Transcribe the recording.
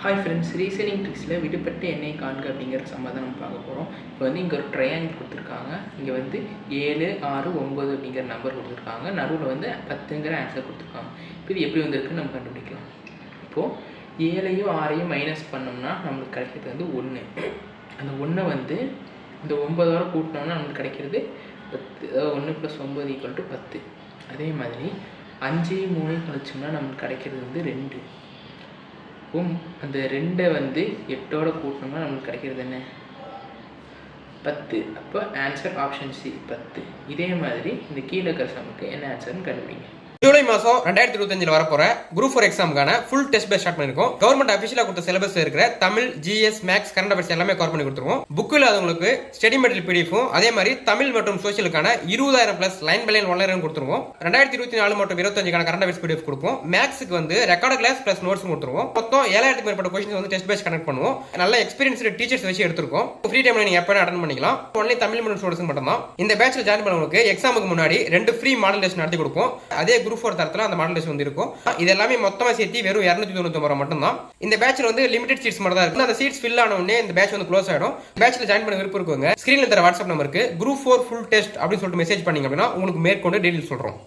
Hi friends, reasoning ட்ரிக்ஸில் விடுபட்ட எண்ணெய் காண்க அப்படிங்கிற சமாதானம் பார்க்க போகிறோம். இப்போ வந்து இங்கே ஒரு ட்ரையாங்கிள் கொடுத்துருக்காங்க. இங்கே வந்து 7, 6, 9 அப்படிங்கிற நம்பர் கொடுத்துருக்காங்க. நடுவில் வந்து 10ங்கிற ஆன்சர் கொடுத்துருக்காங்க. இப்போ இது எப்படி வந்திருக்குன்னு நம்ம கண்டுபிடிக்கலாம். இப்போது 7ஐயும் 6ஐயும் மைனஸ் பண்ணோம்னா நம்மளுக்கு கிடைக்கிறது வந்து 1. அந்த 1 வந்து இந்த 9ஓட கூட்டினோம்னா நம்மளுக்கு கிடைக்கிறது 10. அதாவது 1 + 9 = 10. அதே மாதிரி 5ஐயும் 3ஐயும் கழிச்சோம்னா நம்மளுக்கு கிடைக்கிறது வந்து 2. அந்த 2 வந்து 8ஓட கூட்டணும்னா நமக்கு கிடைக்கிறது என்ன? 10. அப்போ ஆன்சர் ஆப்ஷன் சி 10. இதே மாதிரி இந்த கீழே இருக்கிற சமுக்கு என்ன ஆன்சர்னு கண்டுபிடிங்க. ஜூலை மாதம் 2025 வரப்போற குரூப் 4 எக்ஸாமுக்கான ஃபுல் டெஸ்ட் பேட்ச் ஸ்டார்ட் பண்ணிருக்கோம். கவர்மெண்ட் அஃபிஷியலாக கொடுத்த சிலபஸ் இருக்கிற Tamil, GS, maths, current affairs எல்லாமே கவர் பண்ணி கொடுத்துருவோம். புக்கில் இல்லாதவங்களுக்கு ஸ்டடி மெட்டீரியல் பிடிஎஃப்பும் அதே மாதிரி தமிழ் மற்றும் சோஷியலுக்கான 20,000+ லைன் பை லைன் ஒன்லைன் கொடுத்துருவோம். 2024 மற்றும் 25 கரண்ட் அஃபேர்ஸ் பிடிஎஃப் கொடுப்போம். மேக்ஸுக்கு வந்து ரெக்கார்ட் கிளாஸ் + நோட்ஸ் கொடுத்துருவோம். மொத்தம் 7,000க்கு மேற்பட்ட கொஸ்டின்ஸ் வந்து டெஸ்ட் பேட்ச் கனெக்ட் பண்ணுவோம். நல்ல எக்ஸ்பீரியன்ஸ்டு டீச்சர்ஸ் வச்சு எடுத்துருக்கோம். ஃப்ரீ டைம்ல நீங்க எப்போ அட்டன் பண்ணிக்கலாம். ஒன்லி தமிழ் மற்றும் ஸ்டூடெண்ட்ஸ் மட்டும் தான். இந்த பேட்ச்ல ஜாயின் பண்ணவங்களுக்கு எக்ஸாமுக்கு முன்னாடி 2 ஃப்ரீ மாடல் டெஸ்ட் நடத்தி கொடுப்போம். அதே குரூப் 4 தரத்துல அந்த மாடல் டெஸ்ட் வந்து இருக்கும். இது எல்லாமே மொத்தமா சேர்த்து வெறும் 299 ரூபாய் மட்டும் தான். இந்த பேட்ச்ல வந்து லிமிடெட் சீட்ஸ் மட்டும் தான் இருக்கு. அந்த சீட்ஸ் ஃபில் ஆன உடனே இந்த பேட்ச் வந்து க்ளோஸ் ஆயிடும். பேட்ச்ல ஜாயின் பண்ண விருப்பம் இருக்குங்க, ஸ்கிரீன்ல தர வாட்ஸ்அப் நம்பருக்கு குரூப் 4 ஃபுல் டெஸ்ட் அப்படின்னு சொல்லிட்டு மெசேஜ் பண்ணீங்க அப்படின்னா உங்களுக்கு மேற்கொண்டு டீடைல்ஸ் சொல்றோம்.